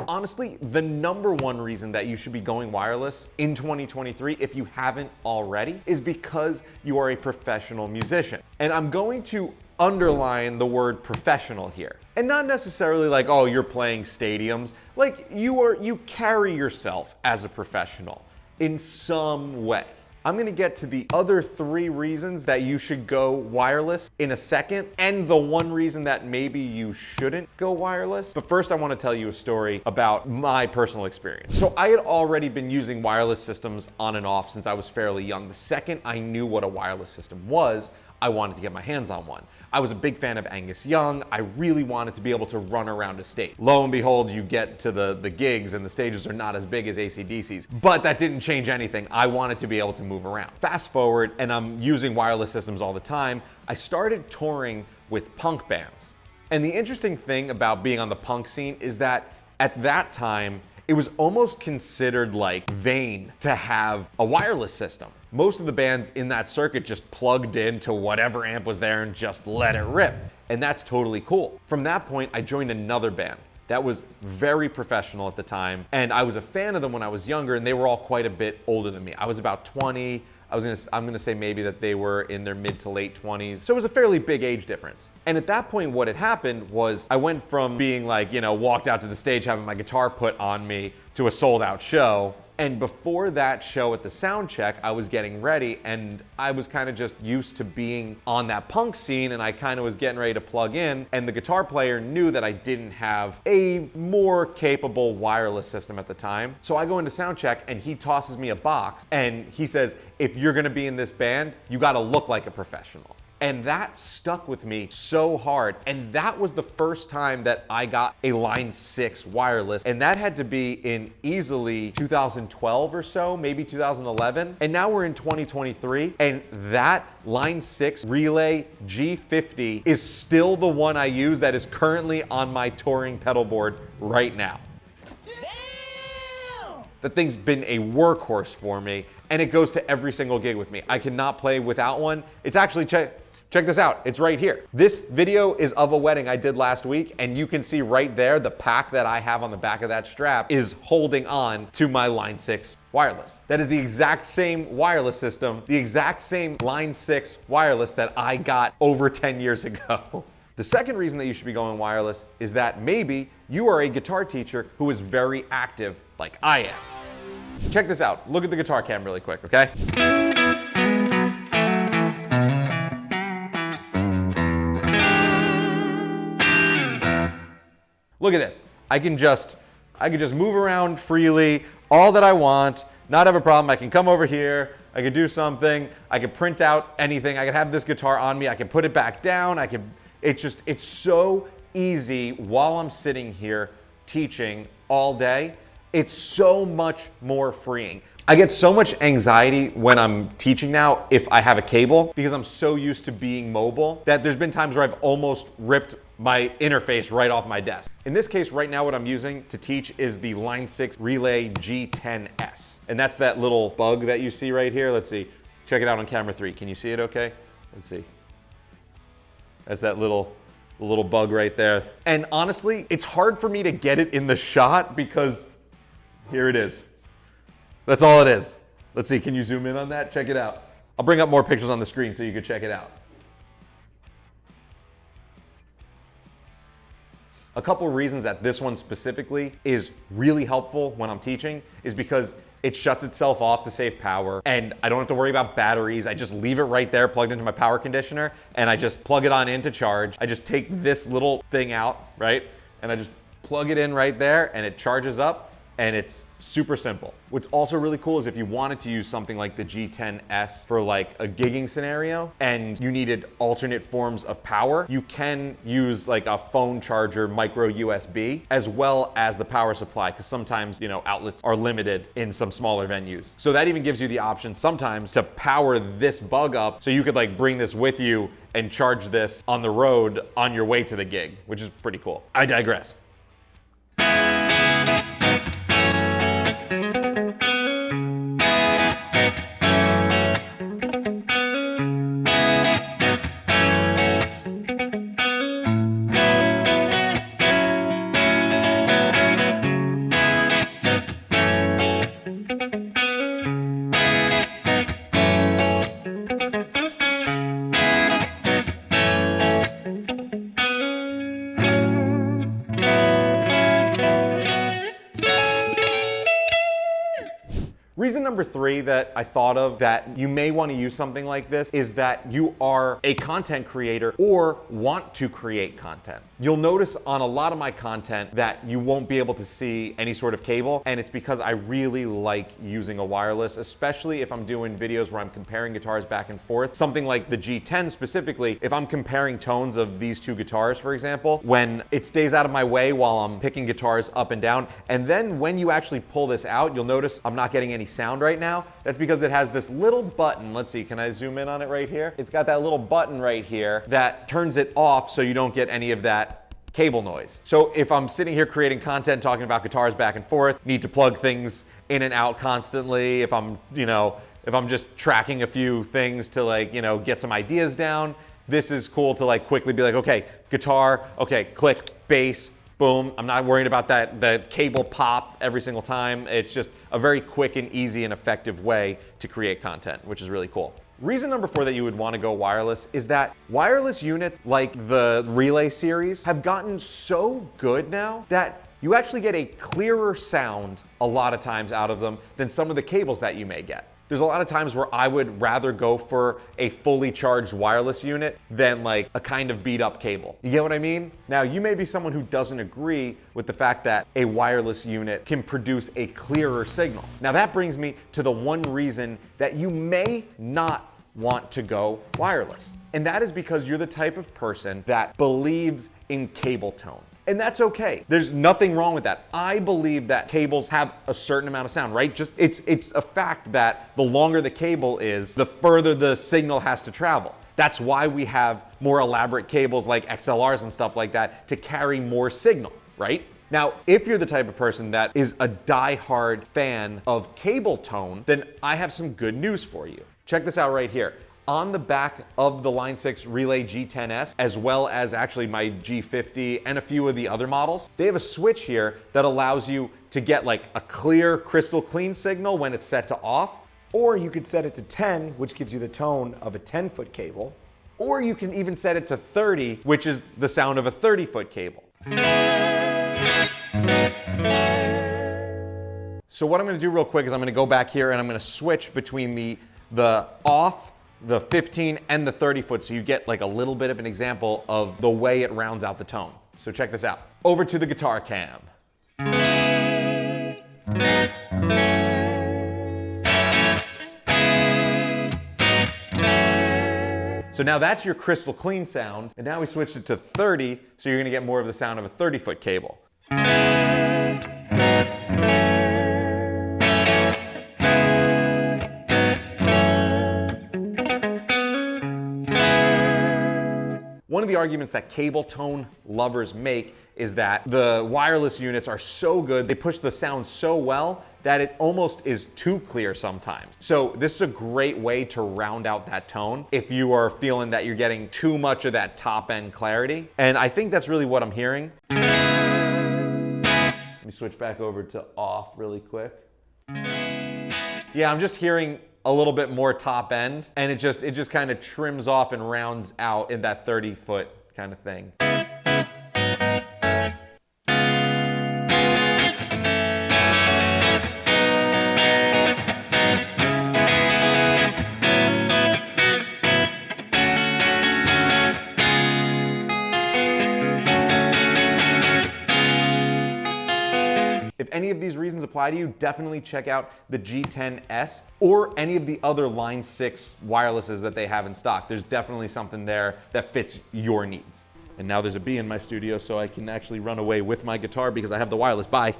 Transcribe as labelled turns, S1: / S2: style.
S1: honestly, the number one reason that you should be going wireless in 2023, if you haven't already, is because you are a professional musician. And I'm going to underline the word professional here. And not necessarily like, oh, you're playing stadiums. Like you carry yourself as a professional in some way. I'm gonna get to the other 3 reasons that you should go wireless in a second, and the one reason that maybe you shouldn't go wireless. But first I wanna tell you a story about my personal experience. So I had already been using wireless systems on and off since I was fairly young. The second I knew what a wireless system was, I wanted to get my hands on one. I was a big fan of Angus Young. I really wanted to be able to run around a stage. Lo and behold, you get to the gigs and the stages are not as big as AC/DC's, but that didn't change anything. I wanted to be able to move around. Fast forward, and I'm using wireless systems all the time. I started touring with punk bands. And the interesting thing about being on the punk scene is that at that time, it was almost considered like vain to have a wireless system. Most of the bands in that circuit just plugged into whatever amp was there and just let it rip. And that's totally cool. From that point, I joined another band that was very professional at the time. And I was a fan of them when I was younger, and they were all quite a bit older than me. I was about 20. I'm gonna say maybe that they were in their mid to late 20s. So it was a fairly big age difference. And at that point, what had happened was I went from being like, walked out to the stage having my guitar put on me to a sold out show. And before that show at the sound check, I was getting ready, and I was kind of just used to being on that punk scene, and I kind of was getting ready to plug in, and the guitar player knew that I didn't have a more capable wireless system at the time. So I go into sound check, and he tosses me a box, and he says, if you're gonna be in this band, you gotta look like a professional. And that stuck with me so hard. And that was the first time that I got a Line 6 wireless. And that had to be in easily 2012 or so, maybe 2011. And now we're in 2023. And that Line 6 Relay G50 is still the one I use that is currently on my touring pedal board right now. That thing's been a workhorse for me, and it goes to every single gig with me. I cannot play without one. It's actually, check this out, it's right here. This video is of a wedding I did last week, and you can see right there, the pack that I have on the back of that strap is holding on to my Line 6 wireless. That is the exact same wireless system, the exact same Line 6 wireless that I got over 10 years ago. The second reason that you should be going wireless is that maybe you are a guitar teacher who is very active like I am. Check this out. Look at the guitar cam really quick, okay? Look at this. I can just move around freely, all that I want, not have a problem. I can come over here, I can do something, I can print out anything, I can have this guitar on me, I can put it back down, it's so easy while I'm sitting here teaching all day. It's so much more freeing. I get so much anxiety when I'm teaching now if I have a cable, because I'm so used to being mobile that there's been times where I've almost ripped my interface right off my desk. In this case, right now what I'm using to teach is the Line 6 Relay G10S. And that's that little bug that you see right here. Let's see, check it out on camera 3. Can you see it okay? Let's see. That's that little bug right there. And honestly, it's hard for me to get it in the shot because here it is. That's all it is. Let's see, can you zoom in on that? Check it out. I'll bring up more pictures on the screen so you can check it out. A couple reasons that this one specifically is really helpful when I'm teaching is because it shuts itself off to save power, and I don't have to worry about batteries. I just leave it right there plugged into my power conditioner, and I just plug it on in to charge. I just take this little thing out, right? And I just plug it in right there, and it charges up, and it's super simple. What's also really cool is if you wanted to use something like the G10S for like a gigging scenario and you needed alternate forms of power, you can use like a phone charger, micro USB, as well as the power supply, because sometimes, outlets are limited in some smaller venues. So that even gives you the option sometimes to power this bug up so you could like bring this with you and charge this on the road on your way to the gig, which is pretty cool. I digress. Reason number 3 that I thought of that you may want to use something like this is that you are a content creator or want to create content. You'll notice on a lot of my content that you won't be able to see any sort of cable, and it's because I really like using a wireless, especially if I'm doing videos where I'm comparing guitars back and forth. Something like the G10 specifically, if I'm comparing tones of these two guitars, for example, when it stays out of my way while I'm picking guitars up and down, and then when you actually pull this out, you'll notice I'm not getting any sound right now. That's because it has this little button. Let's see, can I zoom in on it right here? It's got that little button right here that turns it off so you don't get any of that cable noise. So if I'm sitting here creating content, talking about guitars back and forth, need to plug things in and out constantly, if I'm just tracking a few things to get some ideas down, this is cool to quickly be like, okay, guitar, okay, click, bass, boom. I'm not worried about the cable pop every single time. It's just a very quick and easy and effective way to create content, which is really cool. Reason number 4 that you would want to go wireless is that wireless units like the Relay series have gotten so good now that you actually get a clearer sound a lot of times out of them than some of the cables that you may get. There's a lot of times where I would rather go for a fully charged wireless unit than a kind of beat up cable. You get what I mean? Now, you may be someone who doesn't agree with the fact that a wireless unit can produce a clearer signal. Now, that brings me to the one reason that you may not want to go wireless. And that is because you're the type of person that believes in cable tone. And that's okay. There's nothing wrong with that. I believe that cables have a certain amount of sound, right? Just it's a fact that the longer the cable is, the further the signal has to travel. That's why we have more elaborate cables like XLRs and stuff like that to carry more signal, right? Now, if you're the type of person that is a die-hard fan of cable tone, then I have some good news for you. Check this out right here. On the back of the Line 6 Relay G10S, as well as actually my G50 and a few of the other models, they have a switch here that allows you to get a clear, crystal clean signal when it's set to off.
S2: Or you could set it to 10, which gives you the tone of a 10-foot cable.
S1: Or you can even set it to 30, which is the sound of a 30-foot cable. So what I'm gonna do real quick is I'm gonna go back here and I'm gonna switch between the off, the 15 and the 30 foot, so you get a little bit of an example of the way it rounds out the tone. So check this out. Over to the guitar cam. So now that's your crystal clean sound, and now we switched it to 30, so you're gonna get more of the sound of a 30-foot cable. One of the arguments that cable tone lovers make is that the wireless units are so good, they push the sound so well that it almost is too clear sometimes. So this is a great way to round out that tone if you are feeling that you're getting too much of that top end clarity. And I think that's really what I'm hearing. Let me switch back over to off really quick. Yeah, I'm just hearing a little bit more top end, and it just kind of trims off and rounds out in that 30-foot kind of thing. If any of these reasons apply to you, definitely check out the G10S or any of the other Line 6 wirelesses that they have in stock. There's definitely something there that fits your needs. And now there's a bee in my studio, so I can actually run away with my guitar because I have the wireless. Bye.